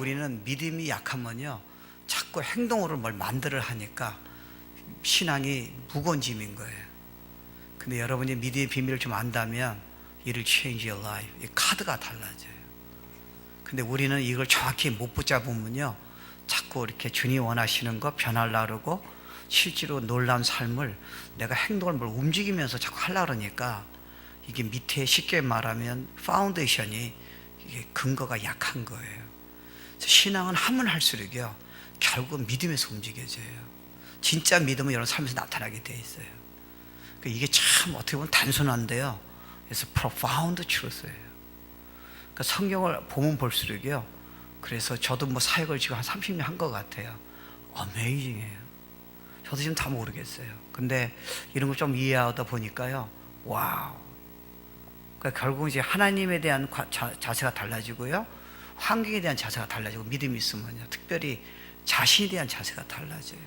우리는 믿음이 약하면요 자꾸 행동으로 뭘 만들어 하니까 신앙이 무거운 짐인 거예요. 근데 여러분이 믿음의 비밀을 좀 안다면 It'll change your life. 이 카드가 달라져요. 근데 우리는 이걸 정확히 못 붙잡으면요 자꾸 이렇게 주님 원하시는 거 변하려고 그러고 실제로 놀라운 삶을 내가 행동을 뭘 움직이면서 자꾸 하려고 그러니까 이게 밑에 쉽게 말하면 파운데이션이 이게 근거가 약한 거예요. 신앙은 하면 할수록요 결국 믿음에서 움직여져요. 진짜 믿음은 여러분 삶에서 나타나게 돼 있어요. 이게 참 어떻게 보면 단순한데요 그래서 profound truth예요. 그러니까 성경을 보면 볼수록요 그래서 저도 뭐 사역을 지금 한 30년 한 것 같아요. 어메이징해요. 저도 지금 다 모르겠어요. 근데 이런 걸 좀 이해하다 보니까요 와우. 그러니까 결국 이제 하나님에 대한 자세가 달라지고요 환경에 대한 자세가 달라지고 믿음이 있으면요 특별히 자신에 대한 자세가 달라져요.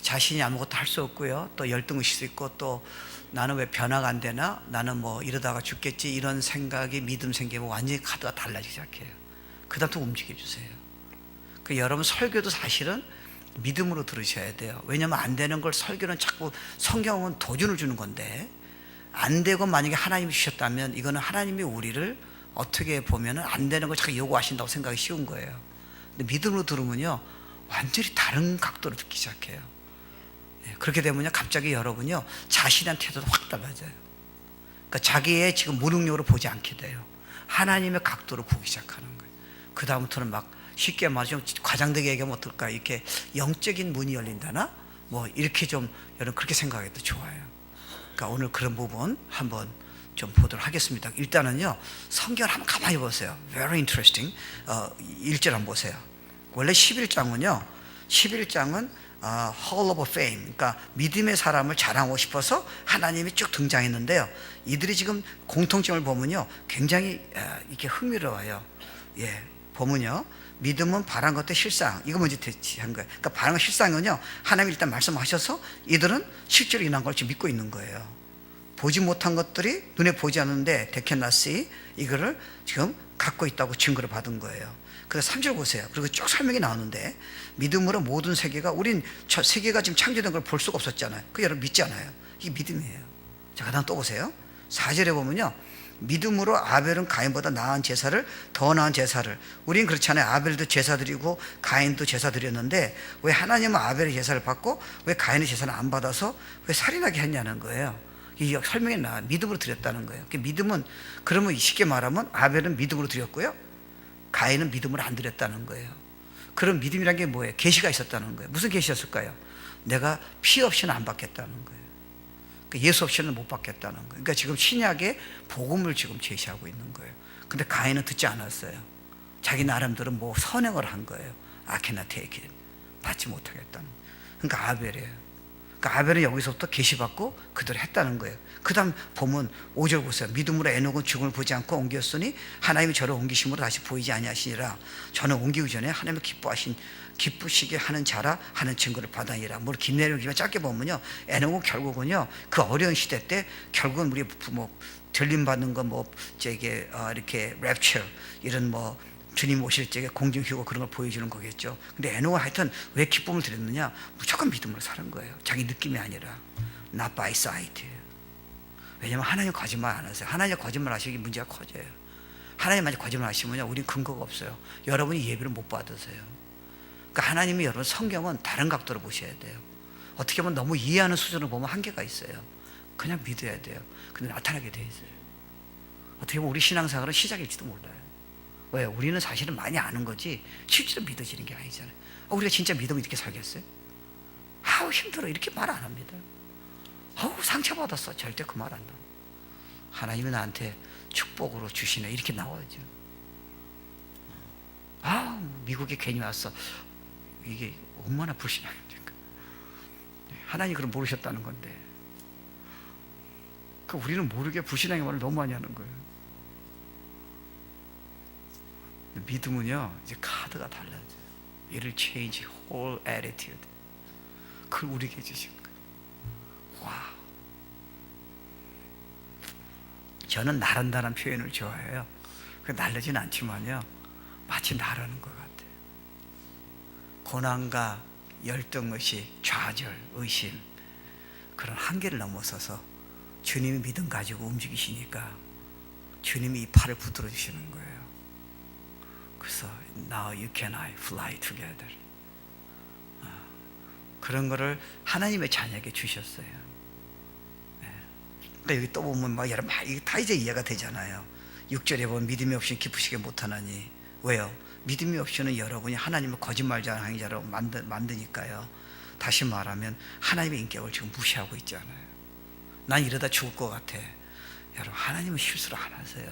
자신이 아무것도 할 수 없고요 또 열등의식일 수 있고 또 나는 왜 변화가 안 되나 나는 뭐 이러다가 죽겠지 이런 생각이 믿음 생기면 완전히 카드가 달라지기 시작해요. 그 다음 또 움직여 주세요. 여러분 설교도 사실은 믿음으로 들으셔야 돼요. 왜냐하면 안 되는 걸 설교는 자꾸 성경은 도전을 주는 건데 안 되고 만약에 하나님이 주셨다면 이거는 하나님이 우리를 어떻게 보면은 안 되는 걸 자꾸 요구하신다고 생각이 쉬운 거예요. 근데 믿음으로 들으면요 완전히 다른 각도로 듣기 시작해요. 그렇게 되면요 갑자기 여러분요 자신의 태도도 확 달라져요. 그러니까 자기의 지금 무능력으로 보지 않게 돼요. 하나님의 각도로 보기 시작하는 거예요. 그 다음부터는 막 쉽게 말하면 과장되게 얘기하면 어떨까 이렇게 영적인 문이 열린다나 뭐 이렇게 좀 여러분 그렇게 생각해도 좋아요. 그러니까 오늘 그런 부분 한번 좀 보도록 하겠습니다. 일단은요 성경을 한번 가만히 보세요. Very interesting. 1절 한번 보세요. 원래 11장은 Hall of Fame, 그러니까 믿음의 사람을 자랑하고 싶어서 하나님이 쭉 등장했는데요. 이들이 지금 공통점을 보면요 굉장히 이렇게 흥미로워요. 보면요 믿음은 바란 것도 실상, 이거 먼저 대치한 거예요. 그러니까 바란 것 실상은요 하나님이 일단 말씀하셔서 이들은 실제로 일어난 걸 지금 믿고 있는 거예요. 보지 못한 것들이 눈에 보이지 않는데 데케나시 이거를 지금 갖고 있다고 증거를 받은 거예요. 그래서 3절 보세요. 그리고 쭉 설명이 나오는데 믿음으로 모든 세계가 우린 세계가 지금 창조된 걸 볼 수가 없었잖아요. 그 여러분 믿잖아요. 이게 믿음이에요. 자, 그 다음 또 보세요. 4절에 보면요 믿음으로 아벨은 가인보다 나은 제사를 더 나은 제사를 우린 그렇잖아요. 아벨도 제사 드리고 가인도 제사 드렸는데 왜 하나님은 아벨의 제사를 받고 왜 가인의 제사를 안 받아서 왜 살인하게 했냐는 거예요. 이 설명이 나와 믿음으로 드렸다는 거예요. 믿음은 그러면 쉽게 말하면 아벨은 믿음으로 드렸고요 가인은 믿음으로 안 드렸다는 거예요. 그럼 믿음이란 게 뭐예요? 계시가 있었다는 거예요. 무슨 계시였을까요? 내가 피 없이는 안 받겠다는 거예요. 예수 없이는 못 받겠다는 거예요. 그러니까 지금 신약의 복음을 지금 제시하고 있는 거예요. 근데 가인은 듣지 않았어요. 자기 나름대로 뭐 선행을 한 거예요. I cannot take it. 받지 못하겠다는 거예요. 그러니까 아벨이에요. 그러니까 아벨은 여기서부터 계시받고 그대로 했다는 거예요. 그 다음 보면 5절 보세요. 믿음으로 에녹은 죽음을 보지 않고 옮겼으니 하나님이 저를 옮기심으로 다시 보이지 아니하시니라. 저는 옮기기 전에 하나님을 기쁘시게 하는 자라 하는 증거를 받아니라. 뭘 긴 내용이지만 짧게 보면요 에녹은 결국은요 그 어려운 시대 때 결국은 우리 뭐 들림받는 거 뭐 이렇게 랩처 이런 뭐 주님 오실 적에 공중휴고 그런 걸 보여주는 거겠죠. 근데 에녹은 하여튼 왜 기쁨을 드렸느냐 무조건 믿음으로 사는 거예요. 자기 느낌이 아니라 not by sight. 왜냐하면 하나님 거짓말 안 하세요. 하나님 거짓말 하시기 문제가 커져요. 하나님 만약 거짓말 하시면요 우린 근거가 없어요. 여러분이 예배를 못 받으세요. 그러니까 하나님이 여러분 성경은 다른 각도로 보셔야 돼요. 어떻게 보면 너무 이해하는 수준으로 보면 한계가 있어요. 그냥 믿어야 돼요. 근데 나타나게 돼 있어요. 어떻게 보면 우리 신앙생활은 시작일지도 몰라요. 왜? 우리는 사실은 많이 아는 거지 실제로 믿어지는 게 아니잖아요. 우리가 진짜 믿으면 이렇게 살겠어요? 아우 힘들어 이렇게 말 안 합니다. 아우 상처받았어 절대 그 말 안 나와. 하나님이 나한테 축복으로 주시네 이렇게 나와야죠. 아 미국에 괜히 왔어 이게 얼마나 불신앙입니까? 하나님 그럼 모르셨다는 건데 우리는 모르게 불신앙의 말을 너무 많이 하는 거예요. 믿음은요 이제 카드가 달라져요. It'll change whole attitude. 그걸 우리에게 해주신 거예요. 와. 저는 나른다는 표현을 좋아해요. 날르진 않지만요 마치 나라는 것 같아요. 고난과 열등의식, 좌절, 의심, 그런 한계를 넘어서서 주님이 믿음 가지고 움직이시니까 주님이 이 팔을 붙들어 주시는 거예요. 그래서 Now you can I fly together. 그런 거를 하나님의 자녀에게 주셨어요. 그러니까 여기 또 보면 막 여러 이게 다 이제 이해가 되잖아요. 6절에 보면 믿음이 없이는 기쁘시게 못하나니. 왜요? 믿음이 없이는 여러분이 하나님을 거짓말자 행자로 만드니까요. 다시 말하면 하나님의 인격을 지금 무시하고 있잖아요. 난 이러다 죽을 것 같아. 여러분, 하나님은 실수를 안 하세요.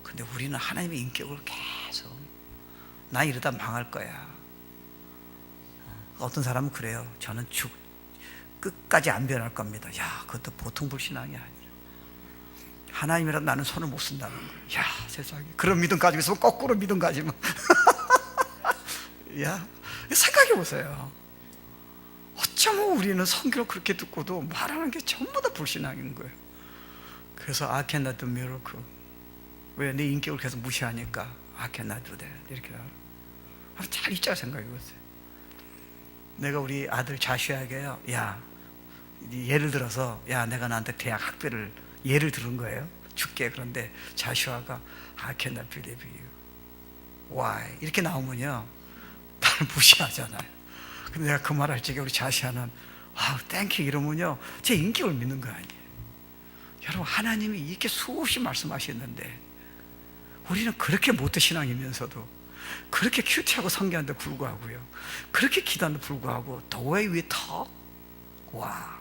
근데 우리는 하나님의 인격을 계속 난 이러다 망할 거야. 어떤 사람은 그래요. 저는 끝까지 안 변할 겁니다. 야, 그것도 보통 불신앙이 아니라 하나님이라도 나는 손을 못 쓴다는 거예요. 야, 세상에 그런 믿음 가지고 있으면 거꾸로 믿음 가지면 야, 생각해 보세요. 어쩌면 우리는 성경을 그렇게 듣고도 말하는 게 전부 다 불신앙인 거예요. 그래서 I cannot do miracle. 왜? 내 인격을 계속 무시하니까 I cannot do that. 이렇게 잘 있자 생각해 보세요. 내가 우리 아들 자슈아에게요, 야, 예를 들어서, 야, 내가 나한테 대학 학비를 예를 들은 거예요. 줄게. 그런데 자슈아가 I cannot believe you. Why? 이렇게 나오면요, 나를 무시하잖아요. 근데 내가 그 말 할 적에 우리 자슈아는 thank you 이러면요, 제 인격을 믿는 거 아니에요. 여러분, 하나님이 이렇게 수없이 말씀하셨는데 우리는 그렇게 못된 신앙이면서도 그렇게 큐티하고 성경한테 불구하고요, 그렇게 기도한데 불구하고 the way we talk, 와,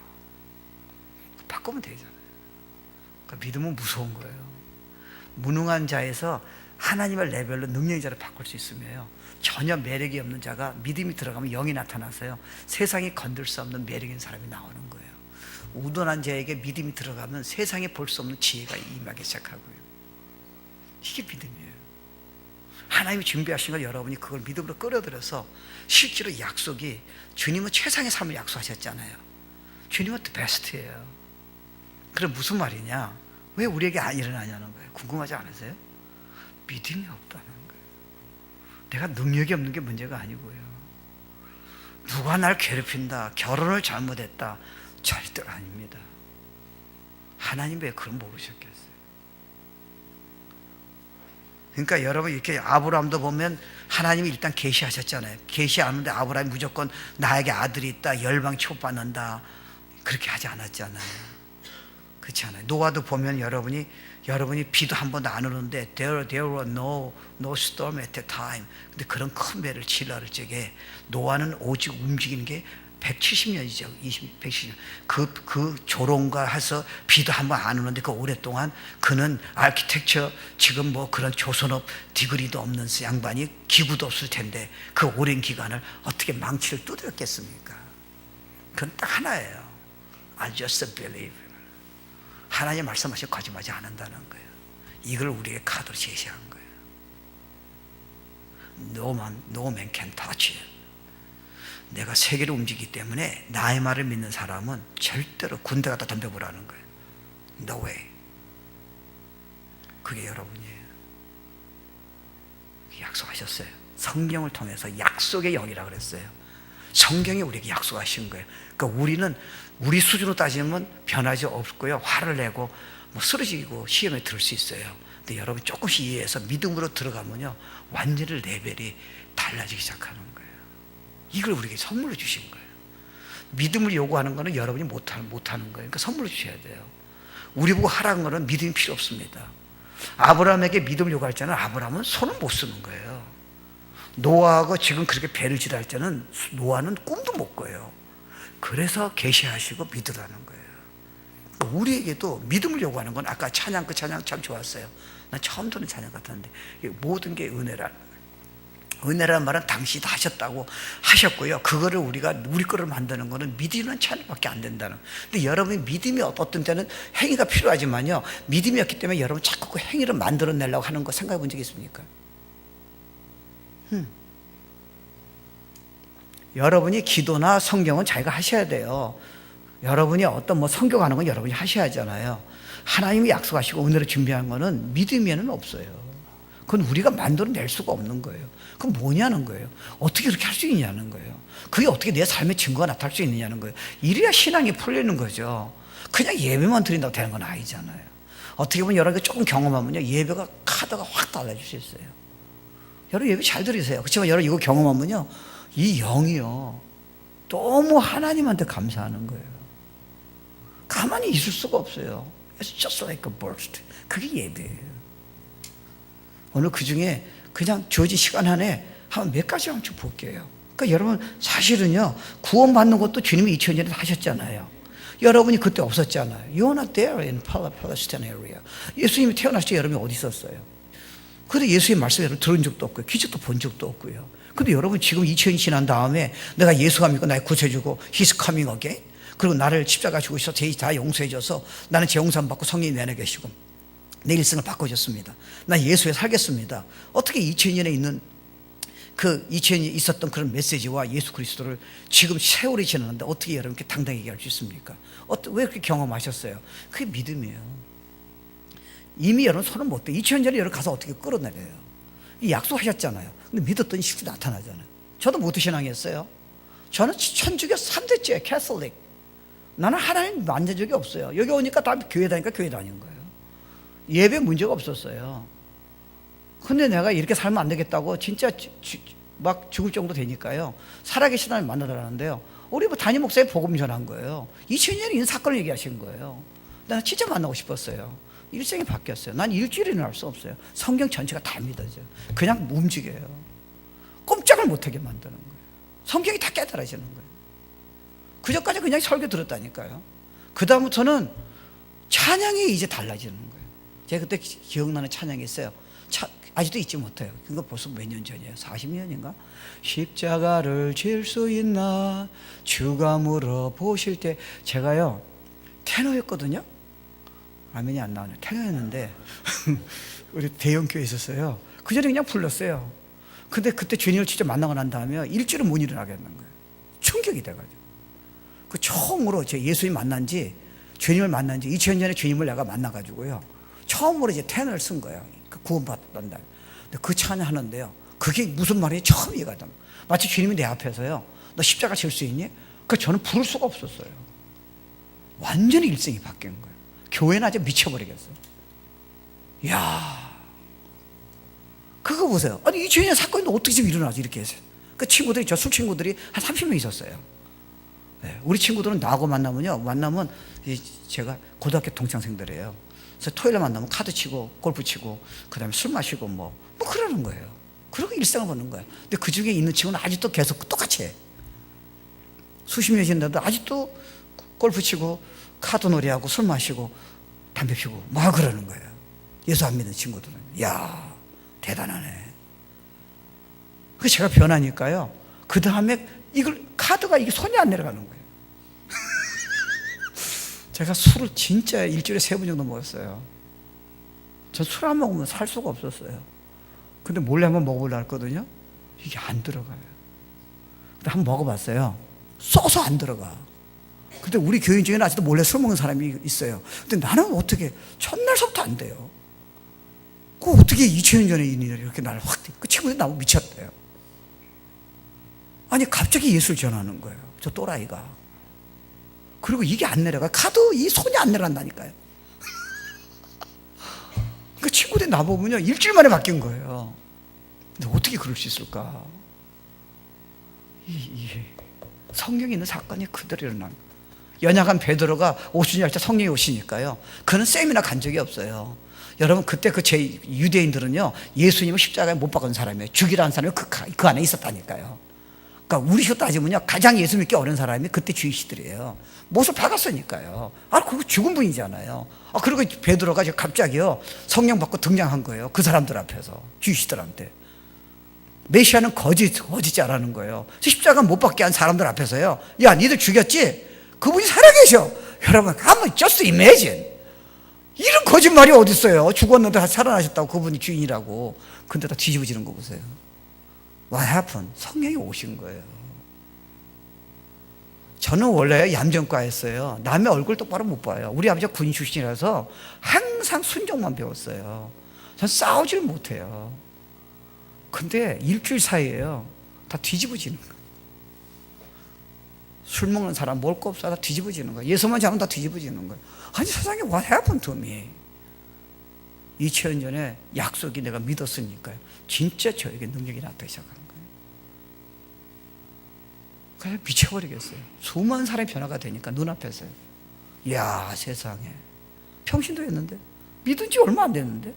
바꾸면 되잖아요. 그러니까 믿음은 무서운 거예요. 무능한 자에서 하나님의 레벨로 능력의 자를 바꿀 수 있으며요, 전혀 매력이 없는 자가 믿음이 들어가면 영이 나타나서요, 세상이 건들 수 없는 매력 있는 사람이 나오는 거예요. 우둔한 자에게 믿음이 들어가면 세상에 볼 수 없는 지혜가 임하기 시작하고요. 이게 믿음이에요. 하나님이 준비하신 걸 여러분이 그걸 믿음으로 끌어들여서 실제로 약속이, 주님은 최상의 삶을 약속하셨잖아요. 주님은 the best예요. 그럼 무슨 말이냐? 왜 우리에게 안 일어나냐는 거예요. 궁금하지 않으세요? 믿음이 없다는 거예요. 내가 능력이 없는 게 문제가 아니고요, 누가 날 괴롭힌다, 결혼을 잘못했다, 절대로 아닙니다. 하나님 왜 그걸 모르셨겠어요? 그러니까 여러분, 이렇게 아브라함도 보면 하나님이 일단 계시하셨잖아요. 계시하는데 아브라함이 무조건 나에게 아들이 있다, 열방 취급받는다, 그렇게 하지 않았잖아요. 그렇지 않아요? 노아도 보면 여러분이 비도 한 번도 안 오는데 there were no storm at that time. 근데 그런 큰 배를 칠할 적에 노아는 오직 움직이는 게 170년이죠. 170년. 그 조롱과 해서 비도 한 번 안 오는데 그 오랫동안 그는 아키텍처, 지금 뭐 그런 조선업 디그리도 없는 양반이, 기구도 없을 텐데 그 오랜 기간을 어떻게 망치를 두드렸겠습니까? 그건 딱 하나예요. I just believe. 하나님 말씀하시고 거짓말하지 않는다는 거예요. 이걸 우리에게 카드로 제시한 거예요. No man can touch it. 내가 세계를 움직이기 때문에 나의 말을 믿는 사람은 절대로 군대 갖다 덤벼보라는 거예요. No way. 그게 여러분이에요. 약속하셨어요. 성경을 통해서 약속의 영이라고 그랬어요. 성경이 우리에게 약속하신 거예요. 그러니까 우리는 우리 수준으로 따지면 변하지 없고요, 화를 내고 뭐 쓰러지고 시험에 들을 수 있어요. 근데 여러분 조금씩 이해해서 믿음으로 들어가면요, 완전히 레벨이 달라지기 시작하는 거예요. 이걸 우리에게 선물로 주신 거예요. 믿음을 요구하는 거는 여러분이 못하는 거예요. 그러니까 선물로 주셔야 돼요. 우리 보고 하라는 거는 믿음이 필요 없습니다. 아브라함에게 믿음을 요구할 때는 아브라함은 손을 못 쓰는 거예요. 노아하고 지금 그렇게 배를 지랄 때는 노아는 꿈도 못 꿔요. 그래서 계시하시고 믿으라는 거예요. 우리에게도 믿음을 요구하는 건, 아까 찬양, 그 찬양 참 좋았어요. 난 처음 듣는 찬양 같았는데, 모든 게 은혜라는 말은 당신이 다 하셨다고 하셨고요, 그거를 우리가 우리 거를 만드는 거는 믿음은 찬양밖에 안 된다는. 근데 여러분이 믿음이 어떤 때는 행위가 필요하지만요, 믿음이 없기 때문에 여러분 자꾸 그 행위를 만들어내려고 하는 거 생각해 본 적 있습니까? 여러분이 기도나 성경은 자기가 하셔야 돼요. 여러분이 어떤 뭐 성경하는 건 여러분이 하셔야 하잖아요. 하나님이 약속하시고 은혜로 준비한 거는 믿음에는 없어요. 그건 우리가 만들어낼 수가 없는 거예요. 그건 뭐냐는 거예요. 어떻게 그렇게 할 수 있냐는 거예요. 그게 어떻게 내 삶의 증거가 나타날 수 있느냐는 거예요. 이래야 신앙이 풀리는 거죠. 그냥 예배만 드린다고 되는 건 아니잖아요. 어떻게 보면 여러분이 조금 경험하면요, 예배가 카드가 확 달라질 수 있어요. 여러분 예배 잘 들으세요. 그렇지만 여러분 이거 경험하면요, 이 영이요 너무 하나님한테 감사하는 거예요. 가만히 있을 수가 없어요. It's just like a burst. 그게 예배예요. 오늘 그 중에 그냥 주어진 시간 안에 한 몇 가지만 좀 볼게요. 그러니까 여러분 사실은요, 구원받는 것도 주님이 2000년 전에 하셨잖아요. 여러분이 그때 없었잖아요. You're not there in Palestine area. 예수님이 태어났을 때 여러분이 어디 있었어요? 그런데 예수의 말씀을 여러분 들은 적도 없고요. 기적도 본 적도 없고요. 근데 여러분 지금 2000년 지난 다음에 내가 예수가 믿고 나의 구세주고 He's coming again. 그리고 나를 십자가 지고 있어 죄 다 용서해줘서 나는 재용산 받고 성령이 내 안에 계시고 내 일생을 바꿔줬습니다. 나 예수에 살겠습니다. 어떻게 2000년에 있는 그 2000년에 있었던 그런 메시지와 예수 그리스도를 지금 세월이 지났는데 어떻게 여러분께 당당히 얘기할 수 있습니까? 왜 그렇게 경험하셨어요? 그게 믿음이에요. 이미 여러분 손은 못 대. 2000년 전에 여러분 가서 어떻게 끌어내려요? 약속하셨잖아요. 근데 믿었더니 실제 나타나잖아요. 저도 모태신앙이었어요. 저는 천주교 3대째 캐톨릭. 나는 하나님 만진 적이 없어요. 여기 오니까 다 교회 다니까 교회 다닌 거예요. 예배 문제가 없었어요. 근데 내가 이렇게 살면 안 되겠다고 진짜 막 죽을 정도 되니까요, 살아계신 하나님 만나달라는데요, 우리 뭐 담임 목사님 복음 전한 거예요. 2000년에 있는 사건을 얘기하신 거예요. 나는 진짜 만나고 싶었어요. 일생이 바뀌었어요. 난 일주일이나 할 수 없어요. 성경 전체가 다 믿어져요. 그냥 움직여요. 꼼짝을 못하게 만드는 거예요. 성경이 다 깨달아지는 거예요. 그전까지 그냥 설교 들었다니까요. 그 다음부터는 찬양이 이제 달라지는 거예요. 제가 그때 기억나는 찬양이 있어요. 아직도 잊지 못해요. 그거 벌써 몇 년 전이에요. 40년인가? 십자가를 질 수 있나 주가 물어보실 때. 제가요 테너였거든요. 아멘이 안 나오네요. 테너였는데 우리 대형교회에 있었어요. 그 전에 그냥 불렀어요. 근데 그때 주님을 진짜 만나고 난 다음에 일주일은 못 일어나겠는 거예요. 충격이 돼가지고. 그 처음으로 제 예수님 만난 지, 주님을 만난 지 2000년 전에 주님을 내가 만나가지고요, 처음으로 이제 테너를 쓴 거예요. 그 구원받던 날. 근데 그 찬양하는데요, 그게 무슨 말인지 처음 이해가 됩니다. 마치 주님이 내 앞에서요, 너 십자가 질 수 있니? 그 저는 부를 수가 없었어요. 완전히 일생이 바뀐 거예요. 교회는 아주 미쳐버리겠어요. 이야, 그거 보세요. 아니 2000년 사건이 어떻게 지금 일어나지? 이렇게 해서 그 친구들이, 저 술 친구들이 한 30명 있었어요. 네, 우리 친구들은 나하고 만나면 제가 고등학교 동창생들이에요. 그래서 토요일에 만나면 카드 치고 골프 치고 그 다음에 술 마시고 뭐 그러는 거예요. 그러고 일생을 보는 거예요. 근데 그 중에 있는 친구는 아직도 계속 똑같이 해. 수십 년이 지났는데도 아직도 골프 치고 카드 놀이하고 술 마시고 담배 피고 막 그러는 거예요. 예수 안 믿는 친구들은. 이야, 대단하네. 그래서 제가 변하니까요, 그 다음에 카드가 이게 손이 안 내려가는 거예요. 제가 술을 진짜 일주일에 3번 정도 먹었어요. 전 술 안 먹으면 살 수가 없었어요. 근데 몰래 한번 먹어보려고 했거든요. 이게 안 들어가요. 근데 한번 먹어봤어요. 써서 안 들어가. 근데 우리 교인 중에는 아직도 몰래 술 먹는 사람이 있어요. 근데 나는 어떻게, 첫날서부터 안 돼요. 그 어떻게 2000년 전에 이 일이 이렇게 나를 확, 그 친구들이 나보고 미쳤대요. 아니 갑자기 예수를 전하는 거예요, 저 또라이가. 그리고 이게 안 내려가. 카드 이 손이 안 내려간다니까요. 그 친구들이 나보면요, 일주일 만에 바뀐 거예요. 근데 어떻게 그럴 수 있을까? 성경에 있는 사건이 그대로 일어난 거예요. 연약한 베드로가 오순절 날 성령이 오시니까요, 그는 쌤이나 간 적이 없어요. 여러분 그때 제 유대인들은요, 예수님을 십자가에 못 박은 사람이에요. 죽이라는 사람이 그 안에 있었다니까요. 그러니까 우리로 따지면요, 가장 예수 믿기 어려운 사람이 그때 주이시들이에요. 못을 박았으니까요. 그거 죽은 분이잖아요. 그리고 베드로가 갑자기요, 성령 받고 등장한 거예요. 그 사람들 앞에서, 주이시들한테. 메시아는 거짓자라는 거예요. 십자가 못 박게 한 사람들 앞에서요, 야, 니들 죽였지? 그분이 살아계셔. 여러분, 한번 just imagine. 이런 거짓말이 어딨어요. 죽었는데 살아나셨다고, 그분이 주인이라고. 근데 다 뒤집어지는 거 보세요. What happened? 성령이 오신 거예요. 저는 원래 얌전과였어요. 남의 얼굴 똑바로 못 봐요. 우리 아버지가 군 출신이라서 항상 순종만 배웠어요. 전 싸우질 못해요. 근데 일주일 사이에요, 다 뒤집어지는 거예요. 술 먹는 사람 먹을 거 없어 다 뒤집어지는 거예요. 예수만 잘하면 다 뒤집어지는 거예요. 아니 세상에 what happened to me? 2000년 전에 약속이 내가 믿었으니까요, 진짜 저에게 능력이 나타나기 시작한 거예요. 그냥 미쳐버리겠어요. 수많은 사람이 변화가 되니까 눈앞에서요. 이야 세상에, 평신도 했는데, 믿은 지 얼마 안 됐는데,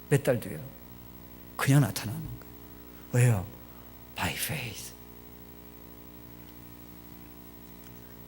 몇 달 뒤에요 그냥 나타나는 거예요. 왜요? By faith.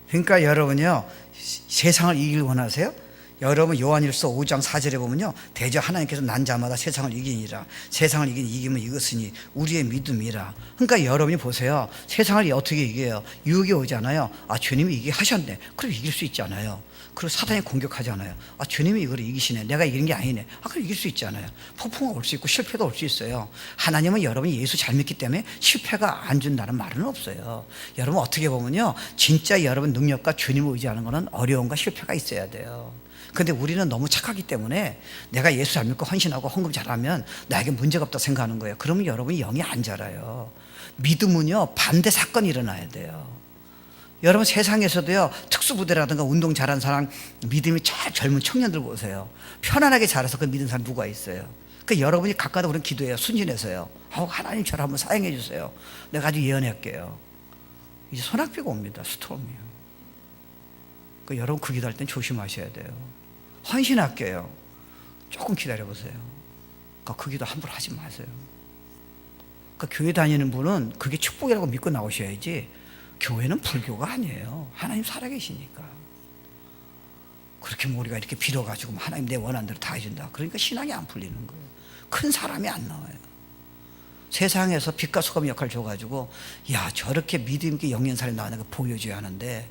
그러니까 여러분요, 세상을 이기길 원하세요? 여러분 요한일서 5장 4절에 보면요, 대저 하나님께서 난 자마다 세상을 이기니라. 세상을 이기면 이것이니 우리의 믿음이라. 그러니까 여러분이 보세요. 세상을 어떻게 이겨요? 유혹이 오잖아요. 아 주님이 이기게 하셨네. 그럼 이길 수 있잖아요. 그리고 사단이 공격하잖아요. 아 주님이 이걸 이기시네. 내가 이기는 게 아니네. 아 그럼 이길 수 있잖아요. 폭풍이 올 수 있고 실패도 올 수 있어요. 하나님은 여러분이 예수 잘 믿기 때문에 실패가 안 준다는 말은 없어요. 여러분 어떻게 보면요, 진짜 여러분 능력과 주님을 의지하는 거는 어려움과 실패가 있어야 돼요. 근데 우리는 너무 착하기 때문에 내가 예수 잘 믿고 헌신하고 헌금 잘하면 나에게 문제가 없다 생각하는 거예요. 그러면 여러분이 영이 안 자라요. 믿음은요, 반대 사건이 일어나야 돼요. 여러분 세상에서도요, 특수부대라든가 운동 잘하는 사람, 믿음이 잘 젊은 청년들 보세요. 편안하게 자라서 그 믿는 사람 누가 있어요? 그러니까 여러분이 가까이 우리는 기도해요. 순진해서요. 하나님 저를 한번 사용해 주세요. 내가 아주 예언할게요. 이제 소낙비가 옵니다. 스톰이요. 그러니까 여러분 그 기도할 땐 조심하셔야 돼요. 헌신할게요. 조금 기다려보세요. 그러니까 그 기도 함부로 하지 마세요. 그러니까 교회 다니는 분은 그게 축복이라고 믿고 나오셔야지, 교회는 불교가 아니에요. 하나님 살아계시니까. 그렇게 우리가 이렇게 빌어가지고 하나님 내 원하는 대로 다 해준다. 그러니까 신앙이 안 풀리는 거예요. 큰 사람이 안 나와요. 세상에서 빛과 소금 역할을 줘가지고 야 저렇게 믿음 있게 영리한 사람이 나오는 거 보여줘야 하는데,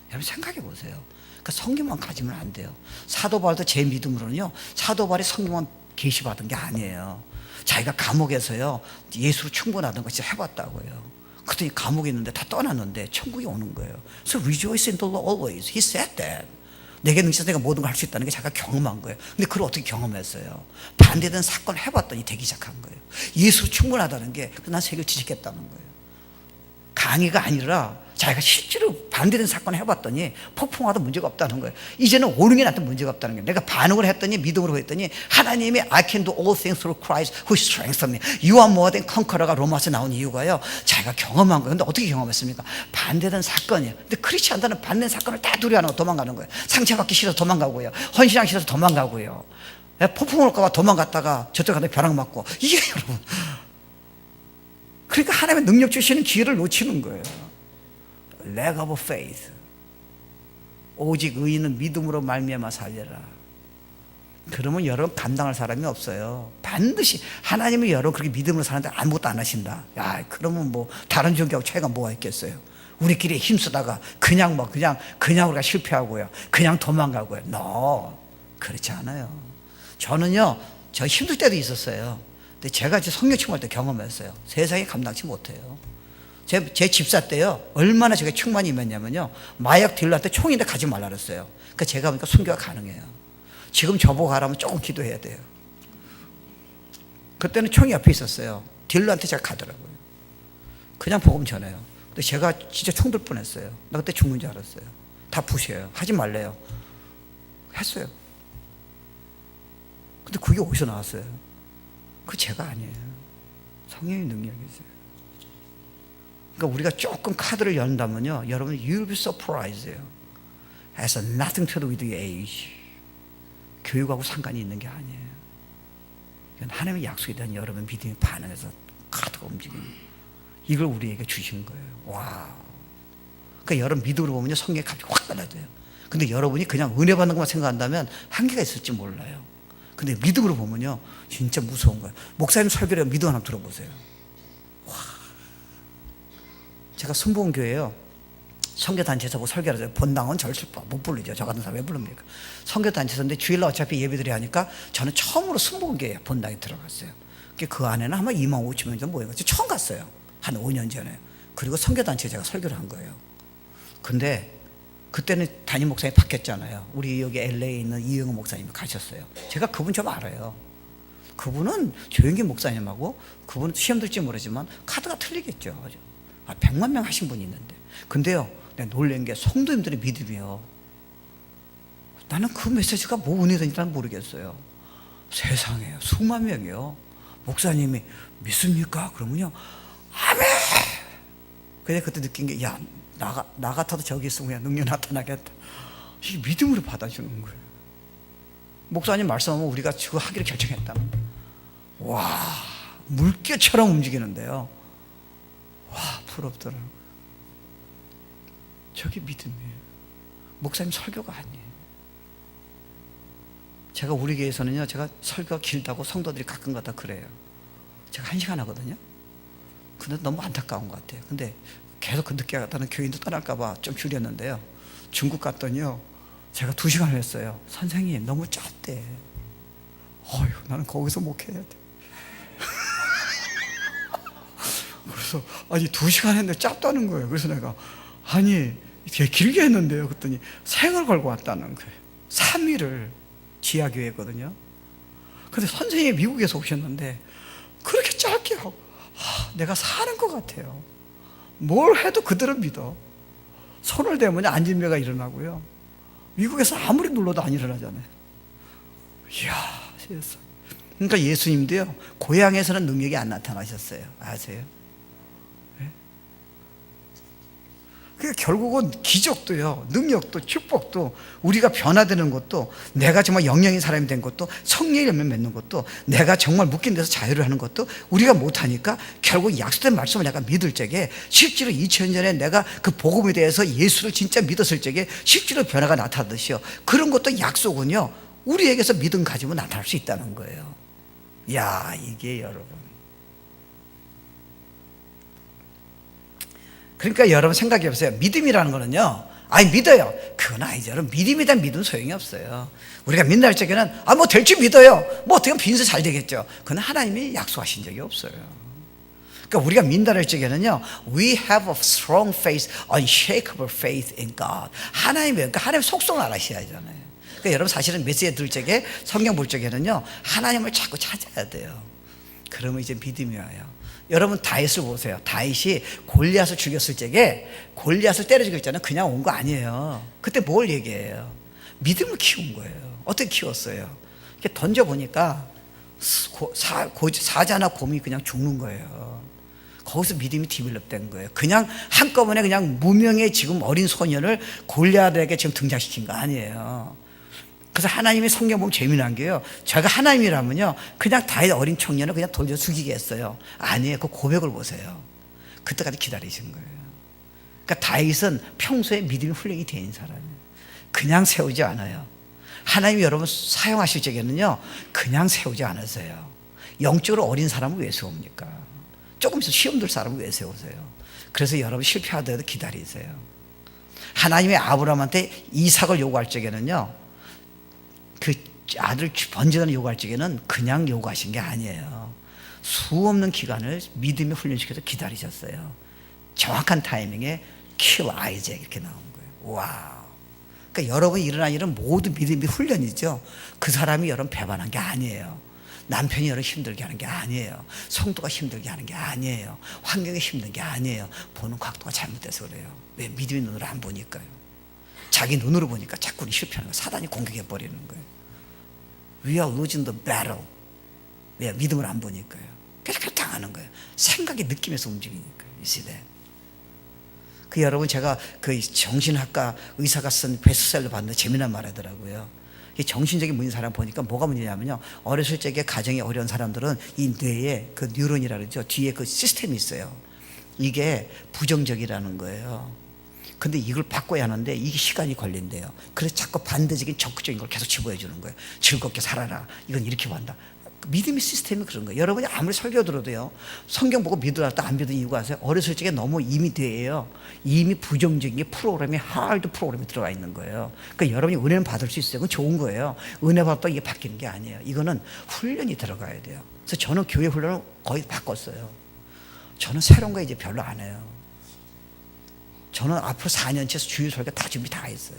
여러분 생각해 보세요. 그러니까 성경만 가지면 안 돼요. 사도 바울도 제 믿음으로는요, 사도 바울이 성경만 계시받은 게 아니에요. 자기가 감옥에서요 예수로 충분하던 거 진짜 해봤다고요. 그랬더니 감옥에 있는데 다 떠났는데 천국이 오는 거예요. So rejoice in the Lord always. He said that. 내게 능치서 내가 모든 걸 할 수 있다는 게 자기가 경험한 거예요. 근데 그걸 어떻게 경험했어요? 반대된 사건을 해봤더니 되기 시작한 거예요. 예수로 충분하다는 게, 난 세계를 지지겠다는 거예요. 강의가 아니라 자기가 실제로 반대된 사건을 해봤더니 폭풍와도 문제가 없다는 거예요. 이제는 오는 게 나한테 문제가 없다는 거예요. 내가 반응을 했더니, 믿음으로 했더니 하나님이 I can do all things through Christ who strengthens me. You are more than conqueror가 로마서 나온 이유가요, 자기가 경험한 거예요. 근데 어떻게 경험했습니까? 반대된 사건이에요. 근데 그렇지 않다는 반대된 사건을 다 두려워하고 도망가는 거예요. 상처받기 싫어서 도망가고요, 헌신하기 싫어서 도망가고요, 폭풍 올까 봐 도망갔다가 저쪽 가다 벼락 맞고. 이게 여러분, 그러니까 하나님의 능력 주시는 기회를 놓치는 거예요. Lack of faith. 오직 의인은 믿음으로 말미암아 살려라. 그러면 여러분 감당할 사람이 없어요. 반드시 하나님이 여러분 그렇게 믿음으로 사는데 아무것도 안 하신다. 야, 그러면 뭐 다른 종교하고 차이가 뭐가 있겠어요? 우리끼리 힘쓰다가 그냥 우리가 실패하고요, 그냥 도망가고요. No, 그렇지 않아요. 저는요, 저 힘들 때도 있었어요. 근데 제가 성령 충만할 때 경험했어요. 세상에 감당치 못해요. 제 집사 때요, 얼마나 제가 충만이 임했냐면요, 마약 딜러한테 총인데 가지 말라 그랬어요. 그러니까 제가 보니까 순교가 가능해요. 지금 저보고 가라면 조금 기도해야 돼요. 그때는 총이 옆에 있었어요. 딜러한테 제가 가더라고요. 그냥 복음 전해요. 근데 제가 진짜 총 들 뻔했어요. 나 그때 죽는 줄 알았어요. 다 부셔요. 하지 말래요. 했어요. 근데 그게 어디서 나왔어요? 그거 제가 아니에요. 성령의 능력이세요. 그러니까 우리가 조금 카드를 연다면요, 여러분 you'll be surprised예요. Has nothing to do with your age. 교육하고 상관이 있는 게 아니에요. 이건 하나님의 약속에 대한 여러분 믿음이 반응해서 카드가 움직이는, 이걸 우리에게 주신 거예요. 와. 그러니까 여러분 믿음으로 보면요, 성경이 갑자기 확 달라져요. 근데 여러분이 그냥 은혜 받는 것만 생각한다면 한계가 있을지 몰라요. 근데 믿음으로 보면요, 진짜 무서운 거예요. 목사님 설교를 믿음 하나 들어보세요. 와. 제가 순복음교회요, 선교단체에서 뭐 설교를 해서 본당은 절실 못 부르죠. 저 같은 사람 왜 부릅니까? 선교단체에서인데 주일날 어차피 예배드리 하니까 저는 처음으로 순복음교회 본당에 들어갔어요. 그 안에는 아마 2만 5천 명 정도 모여가지고 처음 갔어요. 한 5년 전에. 그리고 선교단체에 제가 설교를 한 거예요. 근데 그때는 담임 목사님이 바뀌었잖아요. 우리 여기 LA에 있는 이영호 목사님이 가셨어요. 제가 그분 좀 알아요. 그분은 조영기 목사님하고 그분은 시험 들지 모르지만 카드가 틀리겠죠. 100만 명 하신 분이 있는데. 근데요, 내가 놀란 게 성도님들의 믿음이요. 나는 그 메시지가 뭐 은혜든지 난 모르겠어요. 세상에 수만 명이요. 목사님이 믿습니까? 그러면요, 아멘. 근데 그때 느낀 게, 야, 나 같아도 저기 있으면 그냥 능력 나타나겠다. 이게 믿음으로 받아주는 거예요. 목사님 말씀하면 우리가 그거 하기로 결정했다. 와, 물결처럼 움직이는데요. 와, 부럽더라고요. 저게 믿음이에요. 목사님 설교가 아니에요. 제가 우리 교회에서는요, 제가 설교가 길다고 성도들이 가끔가다 그래요. 제가 1시간 하거든요. 근데 너무 안타까운 것 같아요. 근데 계속 그 늦게 갔다는 교인도 떠날까봐 좀 줄였는데요. 중국 갔더니요, 제가 2시간을 했어요. 선생님, 너무 짧대. 어휴, 나는 거기서 목회해야 돼. 그래서, 아니, 2시간 했는데 짧다는 거예요. 그래서 내가, 아니, 되게 길게 했는데요. 그랬더니 생을 걸고 왔다는 거예요. 3일을 지하교회거든요. 근데 선생님이 미국에서 오셨는데, 그렇게 짧게 하고, 내가 사는 것 같아요. 뭘 해도 그대로 믿어. 손을 대면 안진매가 일어나고요. 미국에서 아무리 눌러도 안 일어나잖아요. 이야, 세상. 그러니까 예수님도요, 고향에서는 능력이 안 나타나셨어요. 아세요? 네? 그러니까 결국은 기적도요, 능력도, 축복도, 우리가 변화되는 것도, 내가 정말 영영인 사람이 된 것도, 성령의 열매 맺는 것도, 내가 정말 묶인 데서 자유를 하는 것도 우리가 못하니까 결국 약속된 말씀을 내가 믿을 적에 실제로 2000년 전에 내가 그 복음에 대해서 예수를 진짜 믿었을 적에 실제로 변화가 나타나듯이요, 그런 것도 약속은요, 우리에게서 믿음 가지고 나타날 수 있다는 거예요. 야, 이게 여러분, 그러니까 여러분 생각해 보세요. 믿음이라는 거는요, 아니 믿어요, 그건 아니죠. 여러분, 믿음이란 믿음 소용이 없어요. 우리가 믿는 할 적에는 뭐 될 줄 믿어요, 뭐 어떻게 하면 빈서 잘 되겠죠. 그건 하나님이 약속하신 적이 없어요. 그러니까 우리가 믿는다 할 적에는요, we have a strong faith, unshakable faith in God. 그러니까 하나님 속성을 알아셔야 하잖아요. 그러니까 여러분 사실은 메시지 들 적에, 성경 볼 적에는요, 하나님을 자꾸 찾아야 돼요. 그러면 이제 믿음이 와요. 여러분 다윗을 보세요. 다윗이 골리앗을 죽였을 적에, 골리앗을 때려 죽였잖아요. 그냥 온 거 아니에요. 그때 뭘 얘기해요? 믿음을 키운 거예요. 어떻게 키웠어요? 이렇게 던져보니까 사자나 곰이 그냥 죽는 거예요. 거기서 믿음이 디벨롭된 거예요. 그냥 한꺼번에 그냥 무명의 지금 어린 소년을 골리앗에게 지금 등장시킨 거 아니에요. 그래서 하나님이 성경 보면 재미난 게요, 제가 하나님이라면요, 그냥 다윗 어린 청년을 그냥 돌려 죽이겠어요? 아니에요. 그 고백을 보세요. 그때까지 기다리신 거예요. 그러니까 다윗은 평소에 믿음이 훈련이 된 사람이에요. 그냥 세우지 않아요. 하나님이 여러분 사용하실 적에는요, 그냥 세우지 않으세요. 영적으로 어린 사람을 왜 세웁니까? 조금 있어 시험 들 사람을 왜 세우세요? 그래서 여러분 실패하더라도 기다리세요. 하나님이 아브라함한테 이삭을 요구할 적에는요, 그 아들 번제단을 요구할 적에는 그냥 요구하신 게 아니에요. 수없는 기간을 믿음에 훈련시켜서 기다리셨어요. 정확한 타이밍에 kill Isaac 이렇게 나온 거예요. 와. 그러니까 여러분이 일어난 일은 모두 믿음의 훈련이죠. 그 사람이 여러분 배반한 게 아니에요. 남편이 여러분 힘들게 하는 게 아니에요. 성도가 힘들게 하는 게 아니에요. 환경이 힘든 게 아니에요. 보는 각도가 잘못돼서 그래요. 왜? 믿음의 눈으로 안 보니까요. 자기 눈으로 보니까 자꾸 실패하는 거예요. 사단이 공격해 버리는 거예요. We are losing the battle. 왜? 믿음을 안 보니까요. 그래서 당하는 거예요. 생각이 느낌에서 움직이니까요. 이 시대. 그 여러분, 제가 그 정신학과 의사가 쓴 베스트셀러 봤는데 재미난 말 하더라고요. 이 정신적인 문제인 사람 보니까 뭐가 문제냐면요, 어렸을 적에 가정이 어려운 사람들은 이 뇌에 그 뉴런이라 그러죠. 뒤에 그 시스템이 있어요. 이게 부정적이라는 거예요. 근데 이걸 바꿔야 하는데 이게 시간이 걸린대요. 그래서 자꾸 반대적인 적극적인 걸 계속 집어해 주는 거예요. 즐겁게 살아라. 이건 이렇게 한다. 믿음의 시스템이 그런 거예요. 여러분이 아무리 설교 들어도요, 성경 보고 믿으라도 안 믿는 이유가 아세요? 어렸을 적에 너무 이미 돼요. 이미 부정적인 프로그램이, 하드 프로그램이 들어가 있는 거예요. 그러니까 여러분이 은혜는 받을 수 있어요. 그건 좋은 거예요. 은혜 받았다 이게 바뀌는 게 아니에요. 이거는 훈련이 들어가야 돼요. 그래서 저는 교회 훈련을 거의 바꿨어요. 저는 새로운 거 이제 별로 안 해요. 저는 앞으로 4년째 주일 설교 다 준비 다 했어요.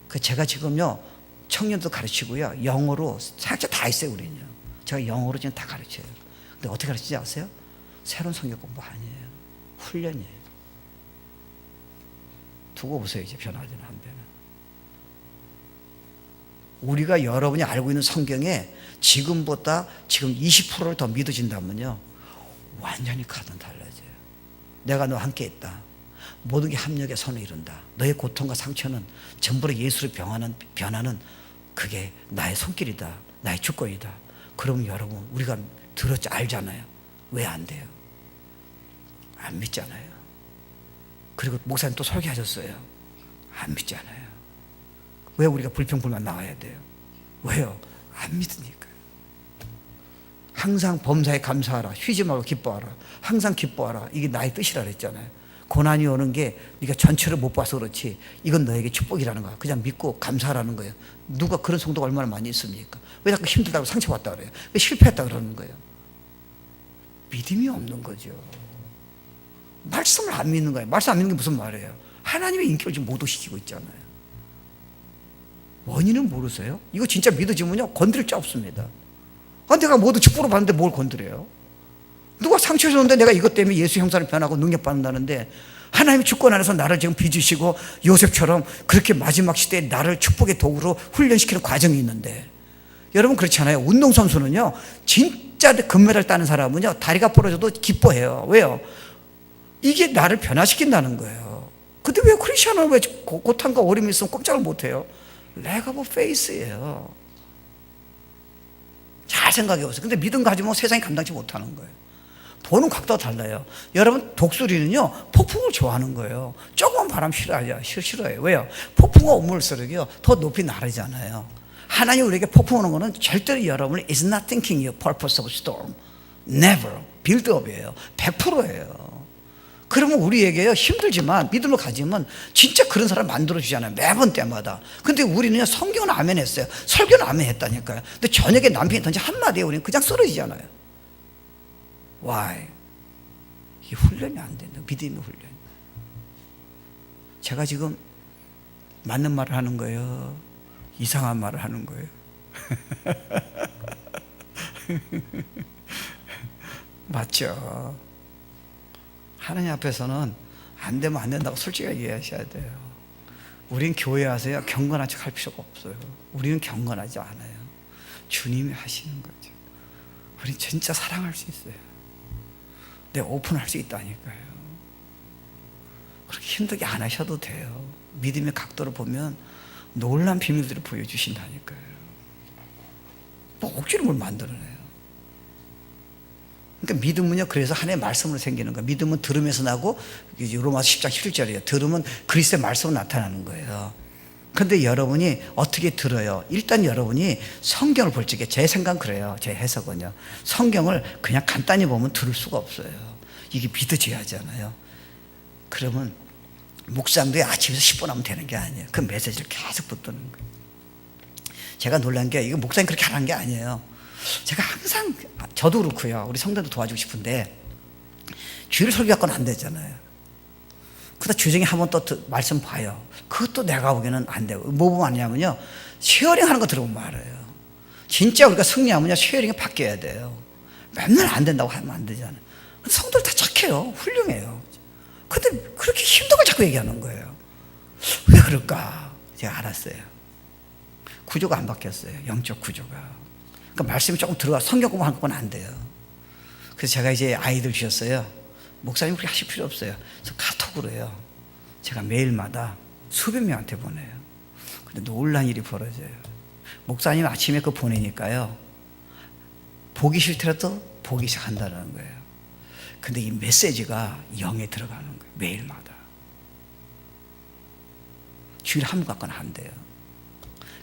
그 제가 지금요, 청년도 가르치고요, 영어로 사역자 다 했어요. 우리는요. 제가 영어로 지금 다 가르쳐요. 근데 어떻게 가르치지 아세요? 새로운 성경 공부 아니에요. 훈련이에요. 두고 보세요. 이제 변화되는 한 배는. 우리가 여러분이 알고 있는 성경에 지금보다 지금 20%를 더 믿어진다면요, 완전히 가든 달라져요. 내가 너와 함께 있다. 모든 게 합력의 선을 이룬다. 너의 고통과 상처는 전부 다 예수로 변하는 그게 나의 손길이다. 나의 주권이다. 그러면 여러분, 우리가 들었지, 알잖아요. 왜 안 돼요? 안 믿잖아요. 그리고 목사님 또 설교하셨어요. 안 믿잖아요. 왜 우리가 불평불만 나와야 돼요? 왜요? 안 믿으니까요. 항상 범사에 감사하라. 쉬지 말고 기뻐하라. 항상 기뻐하라. 이게 나의 뜻이라 그랬잖아요. 고난이 오는 게 네가 전체를 못 봐서 그렇지, 이건 너에게 축복이라는 거야. 그냥 믿고 감사하라는 거예요. 누가 그런 성도가 얼마나 많이 있습니까? 왜 자꾸 힘들다고 상처받다 그래요? 왜 실패했다 그러는 거예요? 믿음이 없는 거죠. 말씀을 안 믿는 거예요. 말씀 안 믿는 게 무슨 말이에요? 하나님의 인격을 지금 모독시키고 있잖아요. 원인은 모르세요? 이거 진짜 믿어지면요, 건드릴 자 없습니다. 내가 모두 축복을 받는데 뭘 건드려요? 누가 상처 줬는데 내가 이것 때문에 예수 형상을 변하고 능력받는다는데, 하나님의 주권 안에서 나를 지금 빚으시고 요셉처럼 그렇게 마지막 시대에 나를 축복의 도구로 훈련시키는 과정이 있는데, 여러분 그렇잖아요. 운동선수는요, 진짜 금메달 따는 사람은요, 다리가 부러져도 기뻐해요. 왜요? 이게 나를 변화시킨다는 거예요. 근데 왜 크리스천은 왜 고통과 어려움이 있으면 꼼짝을 못해요? leg of faith예요. 잘 생각해 보세요. 근데 믿음 가지면 세상이 감당치 못하는 거예요. 보는 각도가 달라요. 여러분, 독수리는요, 폭풍을 좋아하는 거예요. 조그만 바람 싫어해요. 왜요? 폭풍과 우물서력이요, 더 높이 나르잖아요. 하나님 우리에게 폭풍 오는 거는 절대로 여러분이 is not thinking your purpose of storm. never. 빌드업이에요. 100%예요. 그러면 우리에게요, 힘들지만 믿음을 가지면 진짜 그런 사람 만들어주잖아요. 매번 때마다. 근데 우리는요, 성경은 아멘 했어요. 설교는 아멘 했다니까요. 근데 저녁에 남편이 던진 한마디에 우리는 그냥 쓰러지잖아요. Why? 이게 훈련이 안 된다. 믿음의 훈련. 제가 지금 맞는 말을 하는 거예요? 이상한 말을 하는 거예요? 맞죠? 하나님 앞에서는 안 되면 안 된다고 솔직하게 얘기하셔야 돼요. 우린 교회 와서요, 경건한 척 할 필요가 없어요. 우리는 경건하지 않아요. 주님이 하시는 거죠. 우린 진짜 사랑할 수 있어요. 내가 오픈할 수 있다니까요. 그렇게 힘들게 안 하셔도 돼요. 믿음의 각도를 보면 놀라운 비밀들을 보여주신다니까요. 뭐 억지로 뭘 만들어내요. 그러니까 믿음은요, 그래서 하나님의 말씀으로 생기는 거예요. 믿음은 들음에서 나고, 로마서 10장 11절이에요. 들음은 그리스도의 말씀으로 나타나는 거예요. 그런데 여러분이 어떻게 들어요? 일단 여러분이 성경을 볼 적에, 제 생각은 그래요. 제 해석은요, 성경을 그냥 간단히 보면 들을 수가 없어요. 이게 믿어져야 하잖아요. 그러면 묵상도에 아침에서 10분 하면 되는 게 아니에요. 그 메시지를 계속 붙드는 거예요. 제가 놀란 게, 이거 목사님 그렇게 하는 게 아니에요. 제가 항상, 저도 그렇고요, 우리 성도도 도와주고 싶은데, 주일 설교하고는 안 되잖아요. 그러다 주중에 한번 또 말씀 봐요. 그것도 내가 보기에는 안 되고, 뭐 보면 아니냐면요, 쉐어링 하는 거 들어보면 알아요. 진짜 우리가 승리하면요, 쉐어링이 바뀌어야 돼요. 맨날 안 된다고 하면 안 되잖아요. 성도들 다 착해요. 훌륭해요. 근데 그렇게 힘든 걸 자꾸 얘기하는 거예요. 왜 그럴까? 제가 알았어요. 구조가 안 바뀌었어요. 영적 구조가. 그러니까 말씀이 조금 들어가, 성경 공부하는 건 안 돼요. 그래서 제가 이제 아이들 주셨어요. 목사님 그렇게 하실 필요 없어요. 그래서 카톡으로 해요. 제가 매일마다 수백 명한테 보내요. 근데 놀란 일이 벌어져요. 목사님 아침에 그거 보내니까요, 보기 싫더라도 보기 시작한다는 거예요. 근데 이 메시지가 영에 들어가는 거예요. 매일마다. 주일에 한 번 갖고는 안 돼요.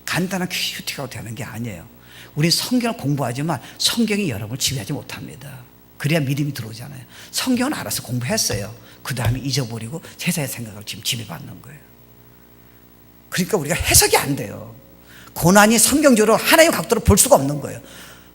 간단한 큐티하고 되는 게 아니에요. 우리 성경을 공부하지만 성경이 여러분을 지배하지 못합니다. 그래야 믿음이 들어오잖아요. 성경은 알아서 공부했어요. 그 다음에 잊어버리고 세상의 생각을 지금 지배받는 거예요. 그러니까 우리가 해석이 안 돼요. 고난이 성경적으로 하나님의 각도로 볼 수가 없는 거예요.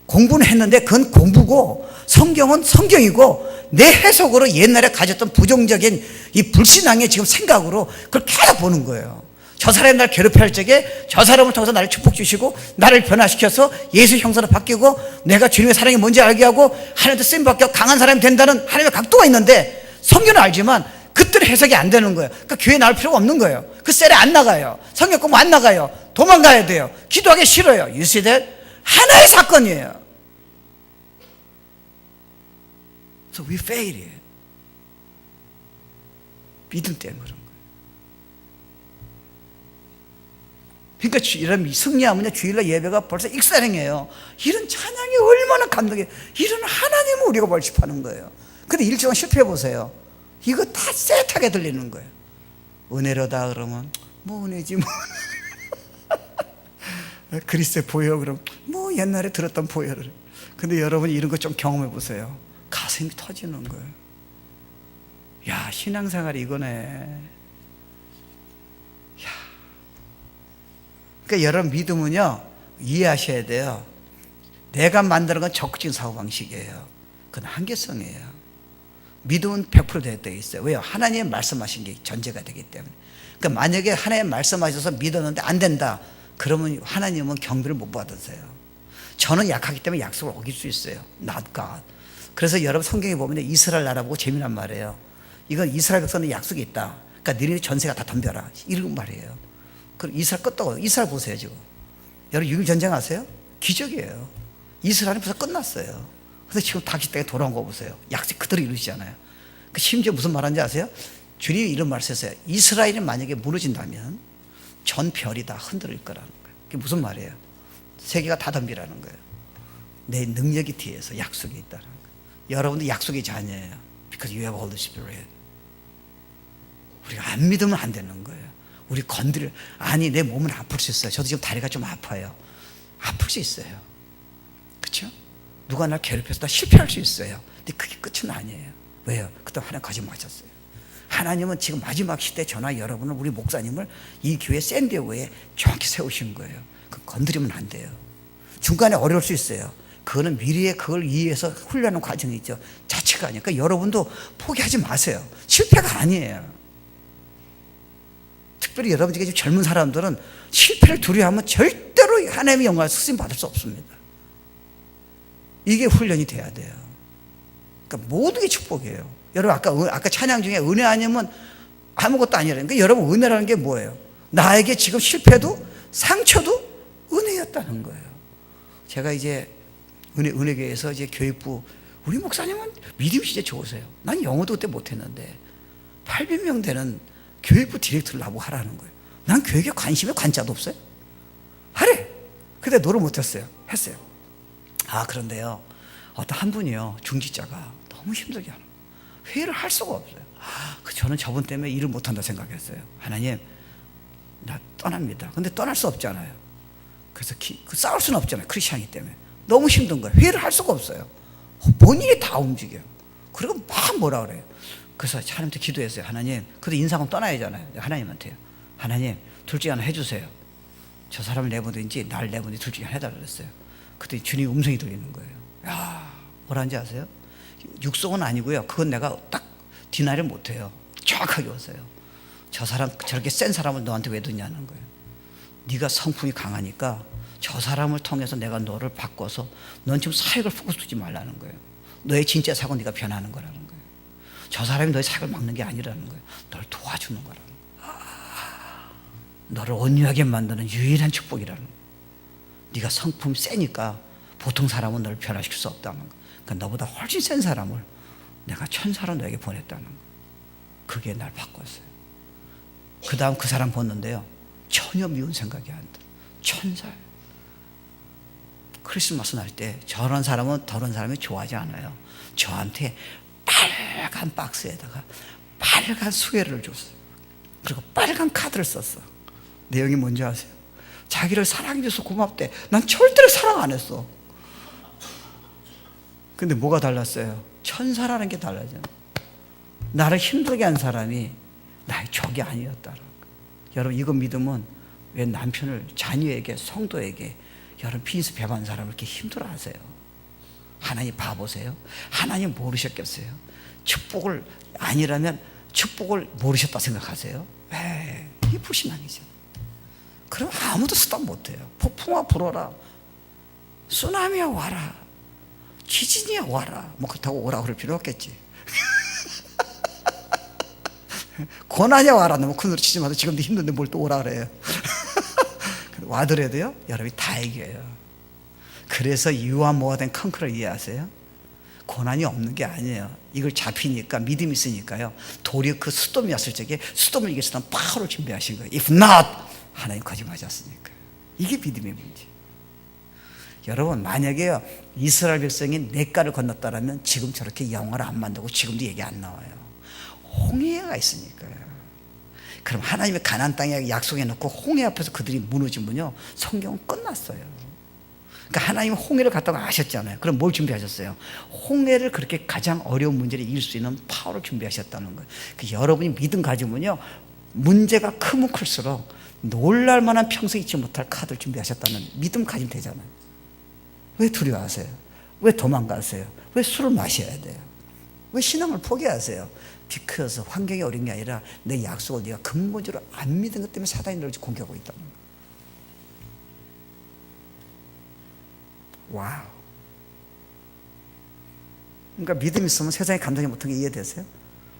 공부는 했는데 그건 공부고, 성경은 성경이고, 내 해석으로 옛날에 가졌던 부정적인 이 불신앙의 지금 생각으로 그걸 계속 보는 거예요. 저 사람이 나를 괴롭혀할 적에 저 사람을 통해서 나를 축복 주시고 나를 변화시켜서 예수 형상으로 바뀌고 내가 주님의 사랑이 뭔지 알게 하고 하나님한테 쓰임받고 강한 사람이 된다는 하나님의 각도가 있는데 성경은 알지만 그때는 해석이 안 되는 거예요. 그러니까 교회 나올 필요가 없는 거예요. 그 셀에 안 나가요. 성경 공부 안 나가요. 도망가야 돼요. 기도하기 싫어요. You see that? 하나의 사건이에요. So we fail. 믿음 때문에 그런 거예요. 그러니까 이런 승리하면 주일날 예배가 벌써 익사행이에요. 이런 찬양이 얼마나 감동이에요. 이런 하나님을 우리가 월십하는 거예요. 근데 일정은 실패해 보세요. 이거 다 쎄하게 들리는 거예요. 은혜로다 그러면 뭐 은혜지 뭐. 그리스도의 보여 그러면 뭐 옛날에 들었던 보여를. 근데 여러분이 이런 거 좀 경험해 보세요. 가슴이 터지는 거예요. 야, 신앙생활이 이거네. 그러니까 여러분 믿음은요 이해하셔야 돼요. 내가 만드는 건 적극적인 사고방식이에요. 그건 한계성이에요. 믿음은 100% 되어 있어요. 왜요? 하나님의 말씀하신 게 전제가 되기 때문에. 그러니까 만약에 하나님 말씀하셔서 믿었는데 안 된다 그러면 하나님은 경비를 못 받으세요. 저는 약하기 때문에 약속을 어길 수 있어요. Not God. 그래서 여러분 성경에 보면 이스라엘 나라 보고 재미난 말이에요. 이건 이스라엘 백성은 약속이 있다. 그러니까 너희들 전세가 다 덤벼라 이런 말이에요. 그럼 이스라엘 껐다고. 이스라엘 보세요 지금. 여러분 6.25 전쟁 아세요? 기적이에요. 이스라엘은 벌써 끝났어요. 그래서 지금 다시 때에 돌아온 거 보세요. 약속 그대로 이루시잖아요. 그 심지어 무슨 말하는지 아세요? 주님이 이런 말을 했어요. 이스라엘이 만약에 무너진다면 전 별이 다 흔들릴 거라는 거예요. 그게 무슨 말이에요? 세계가 다 덤비라는 거예요. 내 능력이 뒤에서 약속이 있다는 거예요. 여러분도 약속의 자녀예요. Because you have Holy Spirit. 우리가 안 믿으면 안 되는 거예요. 우리 건드려. 아니 내 몸은 아플 수 있어요. 저도 지금 다리가 좀 아파요. 아플 수 있어요. 그렇죠? 누가 날 괴롭혀서 나 실패할 수 있어요. 근데 그게 끝은 아니에요. 왜요? 그동안 하나님 거짓말하셨어요. 하나님은 지금 마지막 시대 저나 여러분을 우리 목사님을 이 교회 샌디에고에 정확히 세우신 거예요. 그 건드리면 안 돼요. 중간에 어려울 수 있어요. 그거는 미래에 그걸 이해해서 훈련하는 과정이 있죠. 자체가 아니에요. 그러니까 여러분도 포기하지 마세요. 실패가 아니에요. 특별히 여러분 중에 젊은 사람들은 실패를 두려워하면 절대로 하나님의 영광을 쓰임 받을 수 없습니다. 이게 훈련이 돼야 돼요. 그러니까 모든 게 축복이에요. 여러분 아까 찬양 중에 은혜 아니면 아무것도 아니라는 게 여러분 은혜라는 게 뭐예요? 나에게 지금 실패도 상처도 은혜였다는 거예요. 제가 이제 은혜교회에서 이제 교육부 우리 목사님은 믿음이 진짜 좋으세요. 난 영어도 그때 못했는데 800명 되는 교육부 디렉터를 나보고 하라는 거예요. 난 교육에 관심에 관자도 없어요. 하래. 근데 노를 못했어요. 했어요. 아 그런데요 어떤 한 분이요 중직자가 너무 힘들게 하는 거예요. 회의를 할 수가 없어요. 저는 저분 때문에 일을 못한다 생각했어요. 하나님 나 떠납니다. 근데 떠날 수 없잖아요. 그래서 싸울 수는 없잖아요. 크리스찬이기 때문에 너무 힘든 거예요. 회의를 할 수가 없어요. 본인이 다 움직여요. 그리고 막 뭐라 그래요. 그래서 하나님한테 기도했어요. 하나님 그래도 인상은 떠나야잖아요. 하나님한테요. 하나님 둘 중에 하나 해주세요. 저 사람을 내보든지 날 내보든지 둘 중에 하나 해달라고 했어요. 그때 주님 음성이 들리는 거예요. 야, 뭐라는지 아세요? 육성은 아니고요. 그건 내가 딱 디나이를 못해요. 정확하게 왔어요. 저 사람 저렇게 센 사람을 너한테 왜 두냐는 거예요. 네가 성품이 강하니까 저 사람을 통해서 내가 너를 바꿔서 넌 지금 사역을 포커스 두지 말라는 거예요. 너의 진짜 사고 네가 변하는 거라는 거예요. 저 사람이 너의 사역을 막는 게 아니라는 거예요. 널 도와주는 거라는 거예요. 너를 온유하게 만드는 유일한 축복이라는 거예요. 네가 성품이 세니까 보통 사람은 너를 변화시킬 수 없다는 거예요. 그러니까 너보다 훨씬 센 사람을 내가 천사로 너에게 보냈다는 거예요. 그게 날 바꿨어요. 그 다음 그 사람 봤는데요 전혀 미운 생각이 안 들어요. 천사예요. 크리스마스 날 때 저런 사람은 저런 사람이 좋아하지 않아요. 저한테 빨간 박스에다가 빨간 수혜를 줬어요. 그리고 빨간 카드를 썼어. 내용이 뭔지 아세요? 자기를 사랑해줘서 고맙대. 난 절대로 사랑 안 했어. 근데 뭐가 달랐어요? 천사라는 게 달라져요. 나를 힘들게 한 사람이 나의 적이 아니었다는 거예요. 여러분 이거 믿으면 왜 남편을 자녀에게 성도에게 여러분 비즈니스 배반 사람을 이렇게 힘들어하세요? 하나님 봐보세요. 하나님 모르셨겠어요? 축복을 아니라면 축복을 모르셨다 생각하세요? 이게 불신앙이죠. 그럼 아무도 수답 못해요. 폭풍아 불어라, 쓰나미야 와라, 지진이야 와라. 뭐 그렇다고 오라 그럴 필요 없겠지. 고난이야 와라. 너무 큰 소리 치지 마세요. 지금도 힘든데 뭘 또 오라 그래요. 와더라도요, 여러분이 다 이겨요. 그래서 You are more than conqueror 이해하세요? 고난이 없는 게 아니에요. 이걸 잡히니까, 믿음이 있으니까요, 도리어 그 수돔이 왔을 적에 수돔을 이길 수 있는 파워를 준비하신 거예요. If not, 하나님 거짓말하셨으니까. 이게 믿음의 문제. 여러분, 만약에요, 이스라엘 백성이 냇가를 건넜다라면 지금 저렇게 영화를 안 만들고 지금도 얘기 안 나와요. 홍해가 있으니까요. 그럼 하나님의 가나안 땅에 약속해 놓고 홍해 앞에서 그들이 무너지면요, 성경은 끝났어요. 그러니까 하나님은 홍해를 갔다고 아셨잖아요. 그럼 뭘 준비하셨어요? 홍해를 그렇게 가장 어려운 문제를 이길 수 있는 파워를 준비하셨다는 거예요. 그 여러분이 믿음 가지면요, 문제가 크면 클수록 놀랄 만한 평생 잊지 못할 카드를 준비하셨다는 믿음 가지면 되잖아요. 왜 두려워하세요? 왜 도망가세요? 왜 술을 마셔야 돼요? 왜 신앙을 포기하세요? because 환경이 어려운 게 아니라 내 약속을 네가 근본적으로 안 믿은 것 때문에 사단이 너를 공격하고 있다는 거예요. 와우. 그러니까 믿음이 있으면 세상에 감당이 못한 게 이해되세요?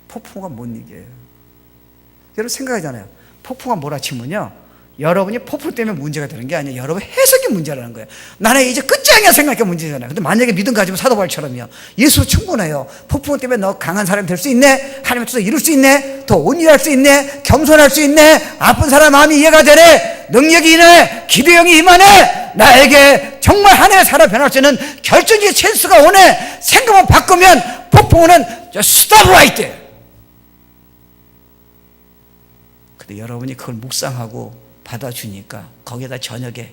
폭풍우가 못 이겨요. 여러분 생각하잖아요. 폭풍우가 몰아치면요, 여러분이 폭풍 때문에 문제가 되는 게 아니에요. 여러분 해석이 문제라는 거예요. 나는 이제 끝장이야 생각해 문제잖아요. 근데 만약에 믿음 가지면 사도 바울처럼요, 예수 충분해요. 폭풍 때문에 너 강한 사람이 될 수 있네, 하나님의 뜻을 이룰 수 있네, 더 온유할 수 있네, 겸손할 수 있네, 아픈 사람 마음이 이해가 되네, 능력이 있네, 기도형이 임하네, 나에게 정말 하나의 사람 변할 수 있는 결정적인 찬스가 오네. 생각만 바꾸면 폭풍우는 stop right there. 근데 여러분이 그걸 묵상하고 받아주니까, 거기에다 저녁에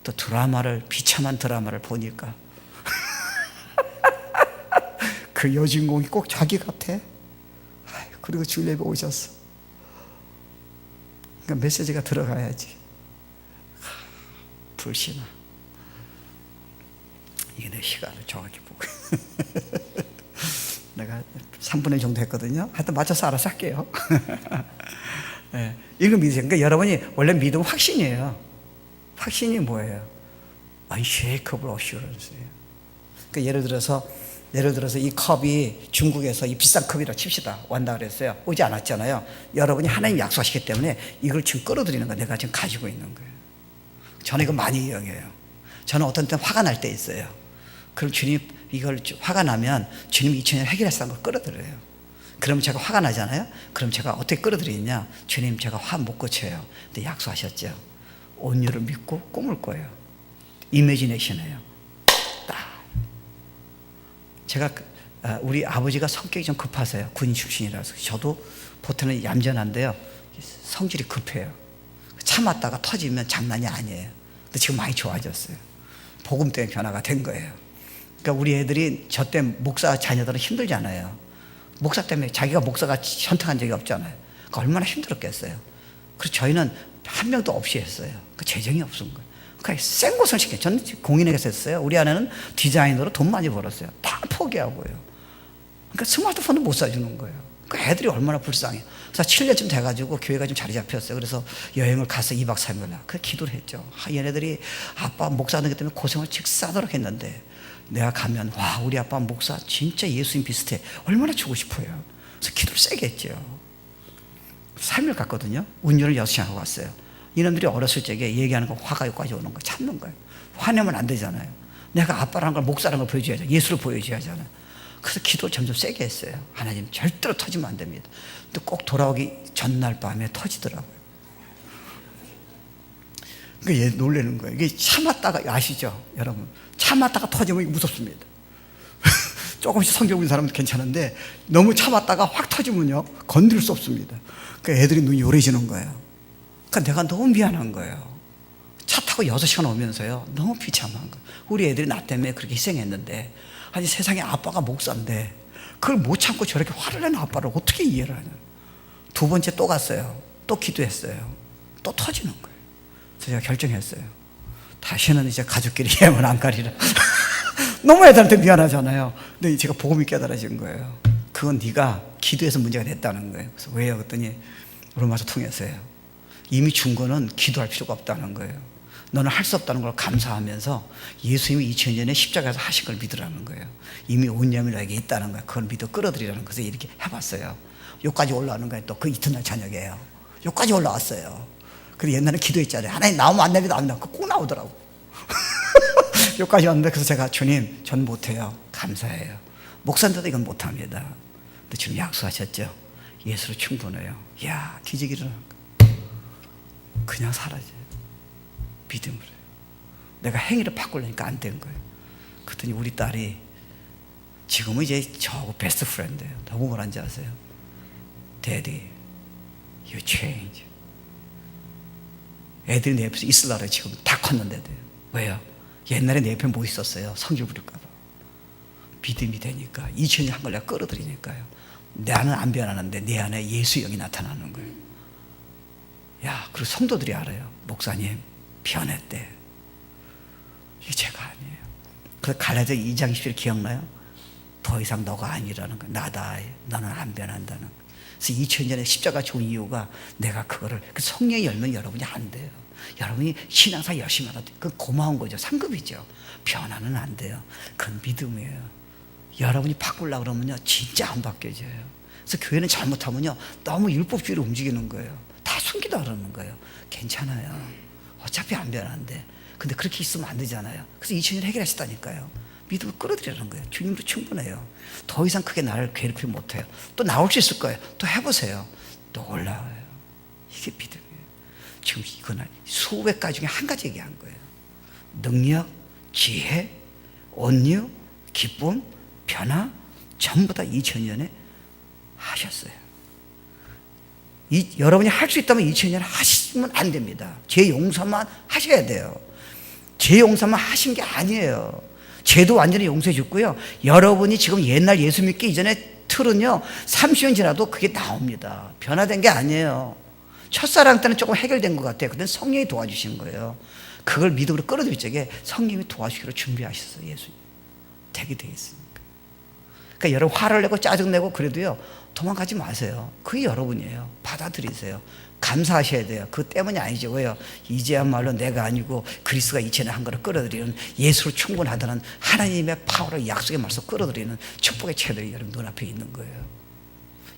또 드라마를, 비참한 드라마를 보니까 그 여주인공이 꼭 자기 같아. 그리고 주일 예배 오셨어. 그러니까 메시지가 들어가야지. 불신아, 이게 내 시간을 정확히 보고 내가 3분의 정도 했거든요. 하여튼 맞춰서 알아서 할게요. 네, 이거 믿으세요. 그러니까 여러분이 원래 믿음은 확신이에요. 확신이 뭐예요? Unshakable assurance예요. 그러니까 예를 들어서 이 컵이 중국에서 이 비싼 컵이라 칩시다. 완다 그랬어요. 오지 않았잖아요. 여러분이 하나님 약속하시기 때문에 이걸 지금 끌어들이는 거예요. 내가 지금 가지고 있는 거예요. 저는 이거 많이 이용해요. 저는 어떤 때 화가 날 때 있어요. 그럼 주님, 이걸 화가 나면 주님 2000년 해결했다는 걸 끌어들여요. 그러면 제가 화가 나잖아요. 그럼 제가 어떻게 끌어들이냐? 주님, 제가 화 못 고쳐요. 근데 약속하셨죠. 온유를 믿고 꿈을 꿔요. 이미지네이션이에요. 딱. 제가 우리 아버지가 성격이 좀 급하세요. 군인 출신이라서. 저도 보통은 얌전한데요, 성질이 급해요. 참았다가 터지면 장난이 아니에요. 근데 지금 많이 좋아졌어요. 복음 때문에 변화가 된 거예요. 그러니까 우리 애들이 저 때 목사 자녀들은 힘들잖아요. 목사 때문에 자기가 목사가 선택한 적이 없잖아요. 그러니까 얼마나 힘들었겠어요. 그래서 저희는 한 명도 없이 했어요. 그 재정이 없은 거예요. 그러니까 생고생을 시켜요. 저는 공인회계사 했어요. 우리 아내는 디자이너로 돈 많이 벌었어요. 다 포기하고요. 그러니까 스마트폰도 못 사주는 거예요. 그러니까 애들이 얼마나 불쌍해요. 그래서 7년쯤 돼가지고 교회가 좀 자리 잡혔어요. 그래서 여행을 가서 2박 3일 그 기도를 했죠. 얘네들이 아빠 목사 하는 것 때문에 고생을 직사하도록 했는데, 내가 가면 와, 우리 아빠 목사 진짜 예수님 비슷해. 얼마나 주고 싶어요. 그래서 기도를 세게 했죠. 3일 갔거든요. 운전을 6시간 하고 갔어요. 이놈들이 어렸을 적에 얘기하는 거 화가 여기까지 오는 거 참는 거예요. 화내면 안 되잖아요. 내가 아빠라는 걸, 목사라는 걸 보여줘야죠. 예수를 보여줘야 하잖아요. 그래서 기도를 점점 세게 했어요. 하나님 절대로 터지면 안 됩니다. 근데 꼭 돌아오기 전날 밤에 터지더라고요. 그러니까 얘 놀라는 거예요. 이게 참았다가, 아시죠 여러분? 참았다가 터지면 무섭습니다. 조금씩 성경 보는 사람은 괜찮은데 너무 참았다가 확 터지면요, 건드릴 수 없습니다. 그러니까 애들이 눈이 요래지는 거예요. 그러니까 내가 너무 미안한 거예요. 차 타고 6시간 오면서요, 너무 비참한 거예요. 우리 애들이 나 때문에 그렇게 희생했는데, 아니 세상에 아빠가 목사인데 그걸 못 참고 저렇게 화를 내는 아빠를 어떻게 이해를 하냐. 2번째 또 갔어요. 또 기도했어요. 또 터지는 거예요. 그래서 제가 결정했어요. 다시는 이제 가족끼리 예문 안 가리라. 너무 애들한테 미안하잖아요. 근데 제가 복음이 깨달아진 거예요. 그건 네가 기도해서 문제가 됐다는 거예요. 그래서 왜요? 그랬더니 로마서 통해서요. 이미 준 거는 기도할 필요가 없다는 거예요. 너는 할 수 없다는 걸 감사하면서 예수님이 2000년 전에 십자가에서 하신 걸 믿으라는 거예요. 이미 온 영이 너에게 있다는 거예요. 그걸 믿어 끌어들이라는 것을 이렇게 해봤어요. 여기까지 올라오는 거예요. 또 그 이튿날 저녁에요. 여기까지 올라왔어요. 그리고 옛날에 기도했잖아요. 하나님 나오면 안 됩니다. 안 됩니다. 꼭 나오더라고. 여기까지 왔는데 그래서 제가 주님 전 못해요. 감사해요. 목사인데도 이건 못합니다. 근데 주님 약속하셨죠. 예수로 충분해요. 이야 기적이 일어나는 거예요. 그냥 사라져요. 믿음으로. 내가 행위를 바꾸려니까 안 된 거예요. 그랬더니 우리 딸이 지금은 이제 저하고 베스트 프렌드예요. 너무 뭐라는지 아세요? Daddy, you change. 애들이 내 옆에서 있으려고 지금 다 컸는데도요. 왜요? 옛날에 내 옆에 뭐 있었어요? 성질 부릴까 봐. 믿음이 되니까 2000년 한 걸 내가 끌어들이니까요. 나는 안 변하는데 내 안에 예수의 영이 나타나는 거예요. 야, 그리고 성도들이 알아요. 목사님 변했대. 이게 제가 아니에요. 그래서 갈라디아 2장 10절 기억나요? 더 이상 너가 아니라는 거예요. 나다. 너는 안 변한다는 거예요. 그래서 2000년 전에 십자가 좋은 이유가 내가 그거를 그 성령이 열면 여러분이 안 돼요. 여러분이 신앙사 열심히 하다 그 고마운 거죠. 상급이죠. 변화는 안 돼요. 그건 믿음이에요. 여러분이 바꾸려고 그러면요 진짜 안 바뀌어져요. 그래서 교회는 잘못하면요 너무 율법주의로 움직이는 거예요. 다 숨기다 그러는 거예요. 괜찮아요. 어차피 안 변하는데. 근데 그렇게 있으면 안 되잖아요. 그래서 2000년 해결하셨다니까요. 믿음을 끌어들이라는 거예요. 주님도 충분해요. 더 이상 크게 나를 괴롭히지 못해요. 또 나올 수 있을 거예요. 또 해보세요. 또 올라와요. 이게 믿음이에요. 지금 이거는 수백 가지 중에 한 가지 얘기한 거예요. 능력, 지혜, 온유, 기쁨, 변화 전부 다 2000년에 하셨어요. 여러분이 할 수 있다면 2000년 하시면 안 됩니다. 죄 용서만 하셔야 돼요. 죄 용서만 하신 게 아니에요. 죄도 완전히 용서해 줬고요. 여러분이 지금 옛날 예수 믿기 이전에 틀은요 30년 지나도 그게 나옵니다. 변화된 게 아니에요. 첫사랑 때는 조금 해결된 것 같아요. 근데 성령이 도와주신 거예요. 그걸 믿음으로 끌어들일 적에 성령이 도와주기로 준비하셨어요. 예수님 되게 되어 있으니까. 그러니까 여러분 화를 내고 짜증내고 그래도요 도망가지 마세요. 그게 여러분이에요. 받아들이세요. 감사하셔야 돼요. 그것 때문이 아니죠. 왜요? 이제야말로 내가 아니고 그리스도가 2000년 한 거를 끌어들이는 예수로 충분하다는 하나님의 파워로 약속의 말씀 끌어들이는 축복의 채들이 여러분 눈앞에 있는 거예요.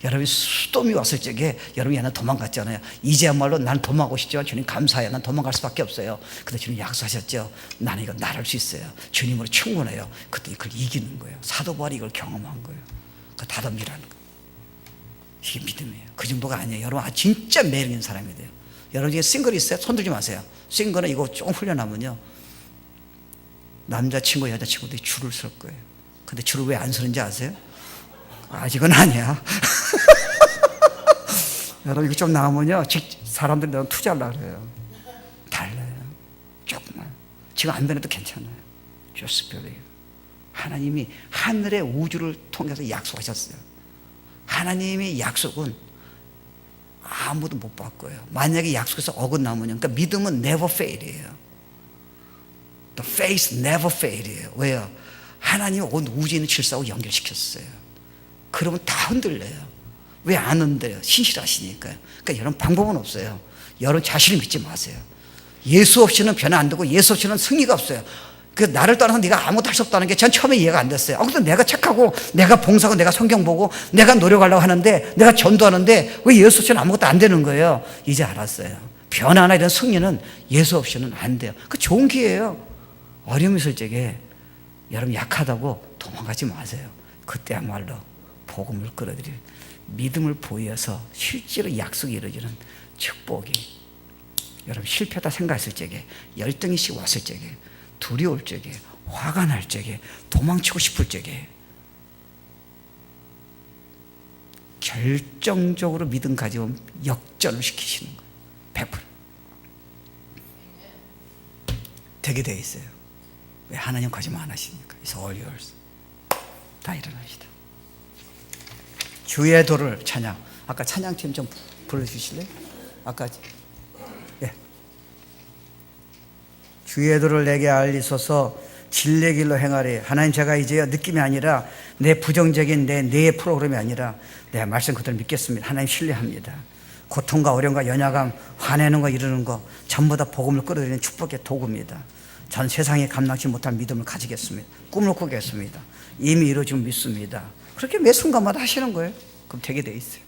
여러분이 수dom이 왔을 적에 여러분이 옛날에 도망갔잖아요. 이제야말로 난 도망가고 싶지만 주님 감사해요. 난 도망갈 수밖에 없어요. 근데 주님 약속하셨죠. 나는 이거 나를 수 있어요. 주님으로 충분해요. 그때 그걸 이기는 거예요. 사도 바울이 이걸 경험한 거예요. 그 다덤이라는 거예요. 이게 믿음이에요. 그 정도가 아니에요. 여러분 진짜 매력 있는 사람이 돼요. 여러분 중에 싱글이 있어요? 손 들지 마세요. 싱글은 이거 조금 훈련하면요 남자친구 여자친구들이 줄을 설 거예요. 근데 줄을 왜 안 서는지 아세요? 아직은 아니야. 여러분 이거 좀 나오면요 사람들이 너무 투자하려고 그래요. 달라요. 조금만. 지금 안 변해도 괜찮아요. Just believe. 하나님이 하늘의 우주를 통해서 약속하셨어요. 하나님의 약속은 아무도 못 바꿔요. 만약에 약속에서 어긋나면요. 그러니까 믿음은 never fail이에요. The faith never fail이에요. 왜요? 하나님이 온 우주에 있는 질서하고 연결시켰어요. 그러면 다 흔들려요. 왜 안 흔들려요? 신실하시니까요. 그러니까 여러분 방법은 없어요. 여러분 자신을 믿지 마세요. 예수 없이는 변화 안 되고 예수 없이는 승리가 없어요. 그 나를 떠나서 네가 아무것도 할 수 없다는 게 전 처음에 이해가 안 됐어요. 근데 내가 착하고 내가 봉사하고 내가 성경 보고 내가 노력하려고 하는데 내가 전도하는데 왜 예수 없이는 아무것도 안 되는 거예요? 이제 알았어요. 변화나 이런 승리는 예수 없이는 안 돼요. 그 좋은 기회예요. 어려움이 있을 적에 여러분 약하다고 도망가지 마세요. 그때야말로 복음을 끌어들일 믿음을 보여서 실제로 약속이 이루어지는 축복이 여러분 실패하다 생각했을 적에 열등이씩 왔을 적에 두려울 적에 화가 날 적에 도망치고 싶을 적에 결정적으로 믿음 가지고 역전을 시키시는 거예요. 100% 되게 돼 있어요. 왜? 하나님 거짓말 안 하시니까. It's all yours. 다 일어나시다. 주의 도를 찬양. 아까 찬양팀 좀 불러주실래요? 아까 예. 주의 도를 내게 알리소서 진리의 길로 행하리. 하나님 제가 이제 느낌이 아니라 내 부정적인 내 프로그램이 아니라 내 말씀 그대로 믿겠습니다. 하나님 신뢰합니다. 고통과 어려움과 연약함, 화내는 거 이러는 거 전부 다 복음을 끌어들이는 축복의 도구입니다. 전 세상에 감당치 못할 믿음을 가지겠습니다. 꿈을 꾸겠습니다. 이미 이루어지면 믿습니다. 그렇게 매 순간마다 하시는 거예요. 그럼 되게 돼 있어요.